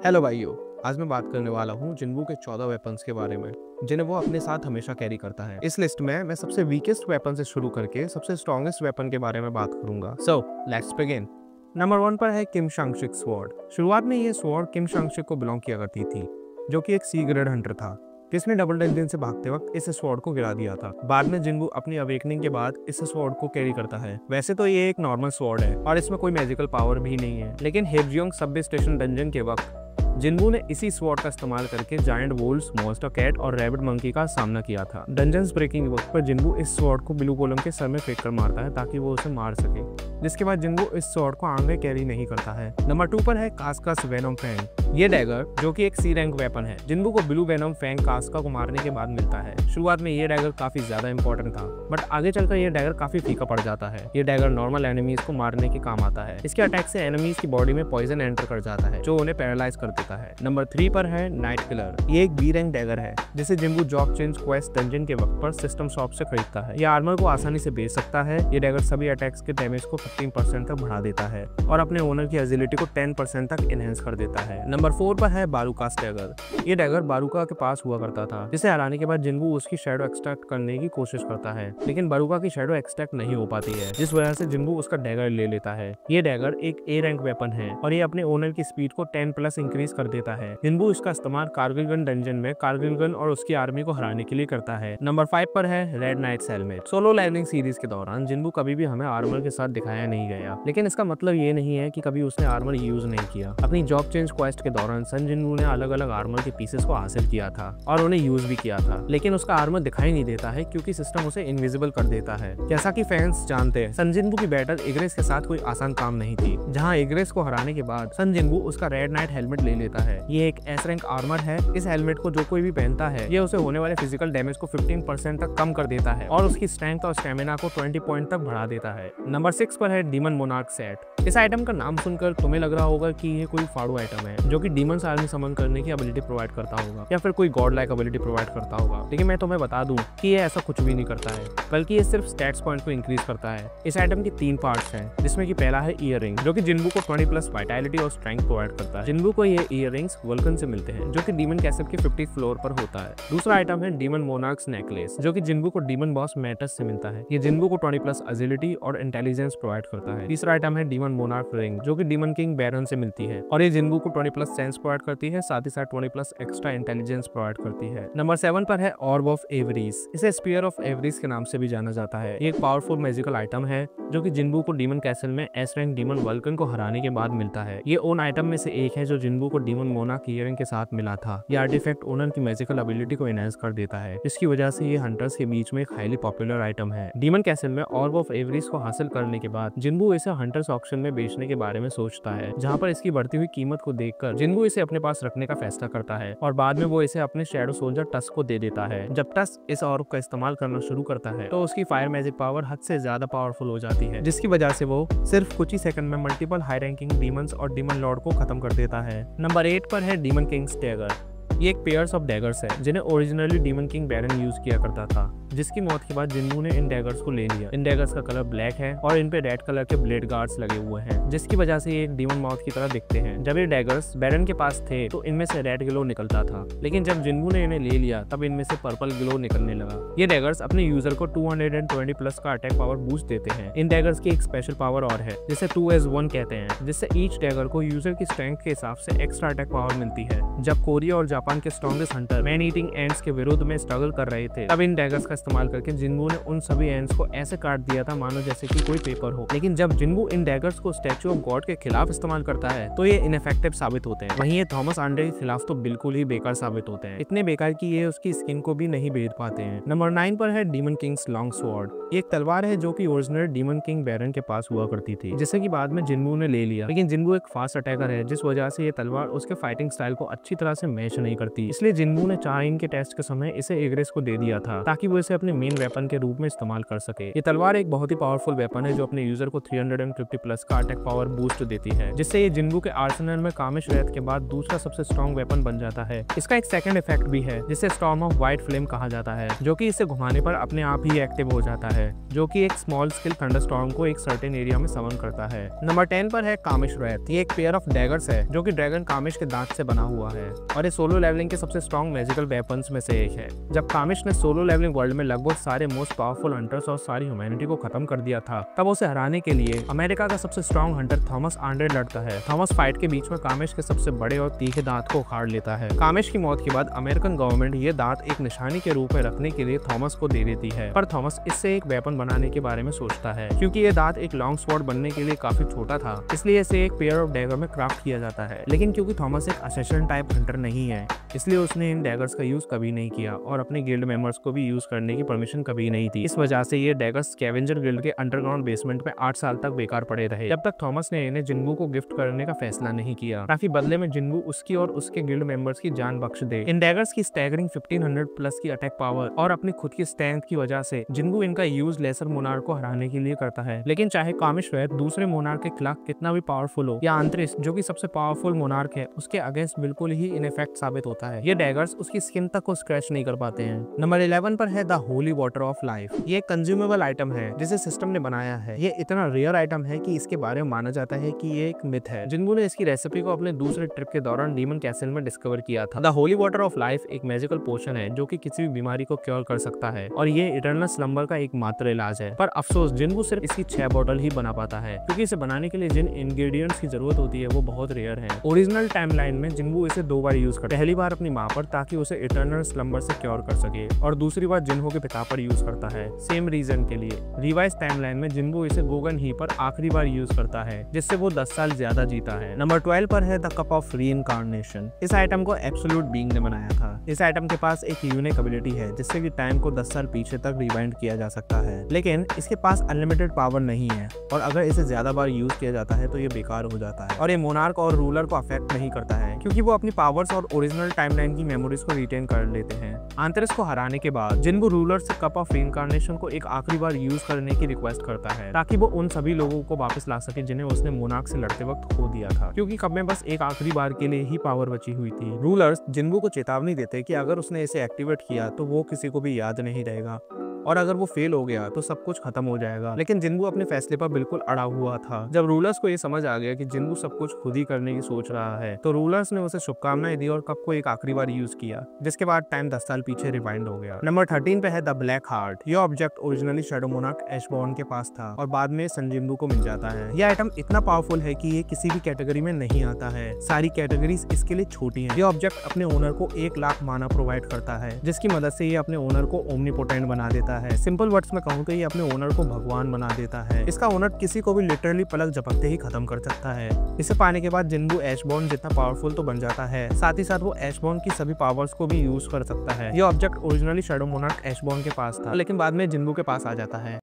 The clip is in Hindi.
हेलो भाइयों, आज मैं बात करने वाला हूँ जिन्बू के 14 वेपन्स के बारे में जिन्हें वो अपने साथ हमेशा कैरी करता है। इस लिस्ट में मैं सबसे वीकेस्ट वेपन से शुरू करके सबसे स्ट्रॉन्गेस्ट वेपन के बारे में बात करूंगा। So let's begin. नंबर 1 पर है किम शांगशिक स्वॉर्ड। शुरुआत में ये स्वॉर्ड किम शांगशिक को बिलोंग किया करती थी, जो कि एक सी ग्रेड हंटर था जिसने डबल डंजन से भागते वक्त इस स्वॉर्ड को गिरा दिया था। बाद में जिन्बू अपनी अवेकनिंग के बाद इस स्वॉर्ड को कैरी करता है। वैसे तो ये एक नॉर्मल स्वॉर्ड है और इसमें कोई मैजिकल पावर भी नहीं है, लेकिन हेबजियोंग सब स्टेशन डंजन के वक्त जिन्बू ने इसी स्वॉर्ड का इस्तेमाल करके जायंट वोल्स, मॉन्स्टर कैट और रैबिट मंकी का सामना किया था। डंजन्स ब्रेकिंग वक्त पर जिन्बू इस स्वॉर्ड को ब्लू गोलम के सर में फेंक कर मारता है ताकि वो उसे मार सके, जिसके बाद जिन्बू इस स्वॉर्ड को आगे कैरी नहीं करता है। नंबर 2 पर है कास्कास वेनम फैंग। ये डैगर जो कि एक सी रैंक वेपन है, जिन्बू को ब्लू वेनम फैंग कास्का को मारने के बाद मिलता है। शुरुआत में ये डैगर काफी ज्यादा इंपॉर्टेंट था, बट आगे चलकर ये डैगर काफी फीका पड़ जाता है। ये डैगर नॉर्मल एनिमीज को मारने के काम आता है। इसके अटैक से एनिमीज की बॉडी में पॉइजन एंटर कर जाता है जो उन्हें पैरालाइज कर देता है। नंबर 3 पर है नाइट किलर। ये एक बी रैंक डैगर है जिसे जिन्बू जॉब चेंज क्वेस्ट डंजन के वक्त पर सिस्टम शॉप से खरीदता है। ये आर्मर को आसानी से बेच सकता है। ये डैगर सभी अटैक्स के डैमेज को 15% तक बढ़ा देता है और अपने ओनर की एजिलिटी को 10% तक एनहेंस कर देता है। नंबर 4 पर है बारूकास डैगर। ये डैगर बारूका के पास हुआ करता था, जिसे हराने के बाद जिन्बू उसकी शैडो एक्सट्रैक्ट करने की कोशिश करता है, लेकिन बारूका की शैडो एक्सट्रैक्ट नहीं हो पाती है, जिस वजह से जिन्बू उसका डैगर ले लेता है। ये डैगर एक ए रैंक वेपन है और ये अपने ओनर की स्पीड को 10+ इंक्रीज कर देता है। जिन्बू इसका इस्तेमाल कारगिल गन डंजन में कारगिल गन और उसकी आर्मी को हराने के लिए करता है। नंबर 5 पर है red knights helmet. Solo leveling series के दौरान जिन्बू कभी भी हमें आर्मर के साथ दिखाया नहीं गया, लेकिन इसका मतलब ये नहीं है कि कभी उसने आर्मर यूज नहीं किया। अपनी जॉब चेंज क्वेस्ट के दौरान सन जिन्बू ने अलग अलग आर्मर के पीसेस को हासिल किया था और उन्हें यूज भी किया था, लेकिन उसका आर्मर दिखाई नहीं देता है क्योंकि सिस्टम उसे इनविजिबल कर देता है। जैसा कि फैंस जानते हैं, सन जिन्बू की बैटल इग्रेस के साथ कोई आसान काम नहीं थी। जहां इग्रेस को हराने के बाद सन जिन्बू उसका रेड नाइट हेलमेट ले लेता है। ये एक एस रैंक आर्मर है। इस हेलमेट को जो कोई भी पहनता है, ये उसे होने वाले फिजिकल डैमेज को 15% तक कम कर देता है और उसकी स्ट्रेंथ और स्टेमिना को 20 पॉइंट तक बढ़ा देता है। नंबर 6 पर है डीमन मोनार्क सेट। इस आइटम का नाम सुनकर तुम्हें लग रहा होगा कि ये कोई फाड़ू आइटम है जो कि डीमंस आर्मी समन करने की एबिलिटी प्रोवाइड करता होगा या फिर कोई गॉड लाइक एबिलिटी प्रोवाइड करता होगा, लेकिन मैं तुम्हें बता दूं कि ये ऐसा कुछ भी नहीं करता है, बल्कि ये सिर्फ स्टैट्स पॉइंट को इंक्रीज करता है। इस आइटम के 3 पार्ट्स हैं, जिसमें कि पहला है ईयर रिंग, जो कि जिन्बू को 20+ वाइटैलिटी और स्ट्रेंथ प्रोवाइड करता है। जिन्बू को ये ईयर रिंग्स वल्कन से मिलते हैं, जो कि डीमन कैसल के 50th फ्लोर पर होता है। दूसरा आइटम है डीमन मोनार्क्स नेकलेस, जो कि जिन्बू को डीमन बॉस मैटस से मिलता है। ये जिन्बू को 20+ एजिलिटी और इंटेलिजेंस प्रोवाइड करता है। तीसरा आइटम है डीमन मोनार्क रिंग, जो कि डीमन किंग बैरन से मिलती है और ये जिन्बू को 20+ सेंस प्रोवाइड करती है, साथ ही साथ 20+ एक्स्ट्रा इंटेलिजेंस प्रोवाइड करती है। नंबर 7 पर है ऑर्ब ऑफ एवरीज। इसे स्पीयर ऑफ एवरीज के नाम से भी जाना जाता है। ये एक पावरफुल मैजिकल आइटम है जो कि जिन्बू को डीमन कैसल में एस रैंक डीमन वल्कन को हराने के बाद मिलता है। ये ओन आइटम में से एक है जो जिन्बू को डीमन मोनार्क ईयरिंग के साथ मिला था। ये आर्टिफैक्ट ओनर की मैजिकल एबिलिटी को एनहांस कर देता है, जिसकी वजह से ये हंटर्स के बीच में एक हाईली पॉपुलर आइटम है। डीमन कैसल में ऑर्ब ऑफ एवरीज को हासिल करने के बाद जिन्बू इसे हंटर्स ऑक्शन में बेचने के बारे में सोचता है, जहां पर इसकी बढ़ती हुई कीमत को देखकर जिन्बू इसे अपने पास रखने का फैसला करता है और बाद में वो इसे अपने शैडो सोल्जर टस्क को दे देता है। जब टस्क इस ऑर्ब का इस्तेमाल करना शुरू करता है तो उसकी फायर मैजिक पावर हद से ज्यादा पावरफुल हो जाती है, जिसकी वजह से वो सिर्फ कुछ ही सेकंड में मल्टीपल हाई रैंकिंग डीमंस और डीमन लॉर्ड को खत्म कर देता है। नंबर 8 पर है डीमन किंग्स डैगर। ये एक पेयर्स ऑफ डैगर्स है जिन्हें ओरिजिनली डीमन किंग बैरन यूज किया करता था, जिसकी मौत के बाद जिन्बू ने इन डैगर्स को ले लिया। इन डैगर्स का कलर ब्लैक है और इन पे रेड कलर के ब्लेड गार्ड्स लगे हुए हैं, जिसकी वजह से ये एक डीमन माउथ की तरह दिखते हैं। जब ये डैगर्स बैरन के पास थे तो इनमें से रेड ग्लो निकलता था, लेकिन जब जिन्बू ने इन्हें ले लिया तब इनमें से पर्पल ग्लो निकलने लगा। ये डैगर्स अपने यूजर को 220+ का अटैक पावर बूस्ट देते हैं। इन डैगर्स की एक स्पेशल पावर और है जिसे 2S1 कहते हैं, जिससे ईच डैगर को यूजर की स्ट्रेंथ के हिसाब से एक्स्ट्रा अटैक पावर मिलती है। जब कोरिया और जापान के strongest Hunter man eating ends के विरुद्ध में स्ट्रगल कर रहे थे, तब इन डैगर्स का इस्तेमाल करके जिन्बू ने उन सभी एंड्स को ऐसे काट दिया था मानो जैसे कि कोई पेपर हो। लेकिन जब जिन्बू इन डैगर्स को स्टैचू ऑफ गॉड के खिलाफ इस्तेमाल करता है तो ये इनफेक्टिव साबित होते हैं। वहीं ये थॉमस आंड्रे के खिलाफ तो बिल्कुल ही बेकार साबित होते हैं, इतने बेकार कि ये उसकी स्किन को भी नहीं बेच पाते हैं। नंबर 9 पर है डीमन किंग्स लॉन्ग स्वॉर्ड। ये एक तलवार है जो कि ओरिजिनल डीमन किंग बैरन के पास हुआ करती थी, जिसे कि बाद में जिन्बू ने ले लिया, लेकिन जिन्बू एक फास्ट अटैकर है, जिस वजह से ये तलवार उसके फाइटिंग स्टाइल को अच्छी तरह से मैच नहीं नहीं करती, इसलिए जिन्बू ने चाइन के टेस्ट के समय इसे एग्रेस को दे दिया था ताकि वो इसे अपने मेन वेपन के रूप में इस्तेमाल कर सके। ये तलवार एक बहुत ही पावरफुल वेपन है जो अपने यूजर को 350 प्लस का अटैक पावर बूस्ट देती है, जिससे ये जिन्बू के आर्सेनल में कामिश रेत के बाद दूसरा सबसे स्ट्रॉन्ग वेपन बन जाता है। इसका एक सेकंड इफेक्ट भी है जिसे स्टॉर्म ऑफ व्हाइट फ्लेम कहा जाता है, जो कि इसे घुमाने पर अपने आप ही एक्टिव हो जाता है, जो कि एक स्मॉल स्केल थंडरस्टॉर्म को एक सर्टेन एरिया में समन करता है। नंबर 10 पर है कामिश रेत। ये एक पेयर ऑफ डैगर्स है जो कि ड्रैगन कामिश के दांत से बना हुआ है और ये सोलो लेवलिंग के सबसे स्ट्रॉन्ग मैजिकल वेपन्स में से एक है। जब कामिश ने सोलो लेवलिंग वर्ल्ड में लगभग सारे मोस्ट पावरफुल हंटर्स और सारी ह्यूमैनिटी को खत्म कर दिया था, तब उसे हराने के लिए अमेरिका का सबसे स्ट्रॉन्ग हंटर थॉमस आंड्रे लड़ता है। थॉमस फाइट के बीच में कामिश के सबसे बड़े और तीखे दांत को उखाड़ लेता है। कामिश की मौत के बाद अमेरिकन गवर्नमेंट ये दांत एक निशानी के रूप में रखने के लिए थॉमस को दे देती है, पर थॉमस इससे एक वेपन बनाने के बारे में सोचता है। क्योंकि ये दांत एक लॉन्ग स्वॉर्ड बनने के लिए काफी छोटा था, इसलिए इसे एक पेयर ऑफ डैगर में क्राफ्ट किया जाता है। लेकिन क्योंकि थॉमस एक असैसिन टाइप हंटर नहीं है, इसलिए उसने इन डैगर्स का यूज कभी नहीं किया और अपने गिल्ड मेंबर्स को भी यूज करने की परमिशन कभी नहीं दी। इस वजह से ये डैगर्स स्कैवेंजर गिल्ड के अंडरग्राउंड बेसमेंट में 8 साल तक बेकार पड़े रहे, जब तक थॉमस ने इन्हें जिन्बू को गिफ्ट करने का फैसला नहीं किया, ताकि बदले में जिन्बू उसकी और उसके गिल्ड मेंबर्स की जान बख्श दे। इन डैगर्स की स्टैगरिंग 1500 प्लस की अटैक पावर और अपनी खुद की स्ट्रेंथ की वजह से जिन्बू इनका यूज लेसर मोनार्क को हराने के लिए करता है। लेकिन चाहे कामिश रेत दूसरे मोनार्क के खिलाफ कितना भी पावरफुल हो, या आंतरिस जो कि सबसे पावरफुल मोनार्क है उसके अगेंस्ट बिल्कुल ही इनइफेक्ट साबित होता है। ये डैगर्स उसकी स्किन तक को स्क्रैच नहीं कर पाते हैं। नंबर 11 पर है the holy water of life. ये एक कंज्यूमेबल आइटम है जिसे सिस्टम ने बनाया है। ये इतना रेयर आइटम है कि इसके बारे में माना जाता है कि ये एक मिथ है। जिन्बू ने इसकी रेसिपी को अपने दूसरे ट्रिप के दौरान डीमन कैसल में डिस्कवर किया था। The holy water of life एक मैजिकल पोशन है जो कि किसी भी बीमारी को क्योर कर सकता है और ये इटर्नल स्लंबर का एकमात्र इलाज है। पर अफसोस जिन्बू सिर्फ इसकी 6 बॉटल ही बना पाता है, क्योंकि इसे बनाने के लिए जिन इंग्रेडिएंट्स की जरूरत होती है वो बहुत रेयर है। ओरिजिनल टाइमलाइन में जिन्बू इसे 2 बार यूज करता है। पहली बार अपनी माँ पर ताकि उसे इटर्नल स्लंबर से क्योर कर सके, और दूसरी बार जिन्हो के पिता पर यूज करता है सेम रीजन के लिए। रिवाइज टाइमलाइन में जिन्बू इसे गोगन ही पर आखिरी बार यूज करता है, जिससे वो 10 साल ज्यादा जीता है। नंबर 12 पर है द कप ऑफ रीइंकार्नेशन। इस आइटम को एब्सोल्यूट बीइंग ने बनाया था। इस आइटम के पास एक यूनिक एबिलिटी है जिससे कि टाइम को 10 साल पीछे तक रिवाइंड किया जा सकता है, लेकिन इसके पास अनलिमिटेड पावर नहीं है और अगर इसे ज्यादा बार यूज किया जाता है तो ये बेकार हो जाता है। और ये मोनार्क और रूलर को अफेक्ट नहीं करता है, क्योंकि वो अपनी पावर्स और ओरिजिनल टाइमलाइन की मेमोरीज को रिटेन कर लेते हैं। आंतरिस को हराने के बाद जिन्बू रूलर से कप ऑफ रीइंकार्नेशन को एक आखिरी बार यूज करने की रिक्वेस्ट करता है, ताकि वो उन सभी लोगों को वापस ला सके जिन्हें उसने मोनार्क से लड़ते वक्त खो दिया था, क्योंकि कप में बस एक आखिरी बार के लिए ही पावर बची हुई थी। रूलर्स जिन्बू को चेतावनी देते कि अगर उसने इसे एक्टिवेट किया तो वो किसी को भी याद नहीं रहेगा, और अगर वो फेल हो गया तो सब कुछ खत्म हो जाएगा। लेकिन जिन्बू अपने फैसले पर बिल्कुल अड़ा हुआ था। जब रूलर्स को ये समझ आ गया कि जिन्बू सब कुछ खुद ही करने की सोच रहा है, तो रूलर्स ने उसे शुभकामनाएं दी और कप को एक आखिरी बार यूज किया, जिसके बाद टाइम 10 साल पीछे रिवाइंड हो गया। नंबर 13 पे है द ब्लैक हार्ट। यह ऑब्जेक्ट ओरिजिनली शैडो मोनार्क एशबॉर्न के पास था और बाद में सन जिन्बू को मिल जाता है। यह आइटम इतना पावरफुल है कि ये किसी भी कैटेगरी में नहीं आता है। सारी कैटेगरीज इसके लिए छोटी हैं। यह ऑब्जेक्ट अपने ओनर को 1 लाख माना प्रोवाइड करता है, जिसकी मदद से ये अपने ओनर को ओमनीपोटेंट बना देता है। सिंपल वर्ड्स में कहूँ तो ये अपने ओनर को भगवान बना देता है। इसका ओनर किसी को भी लिटरली पलक झपकते ही खत्म कर सकता है। इसे पाने के बाद जिन्बू एशबॉर्न जितना पावरफुल तो बन जाता है, साथ ही साथ वो एशबॉर्न की सभी पावर्स को भी यूज कर सकता है। ये ऑब्जेक्ट ओरिजिनली शैडो मोनार्क एशबॉर्न के पास था, लेकिन बाद में जिन्बू के पास आ जाता है।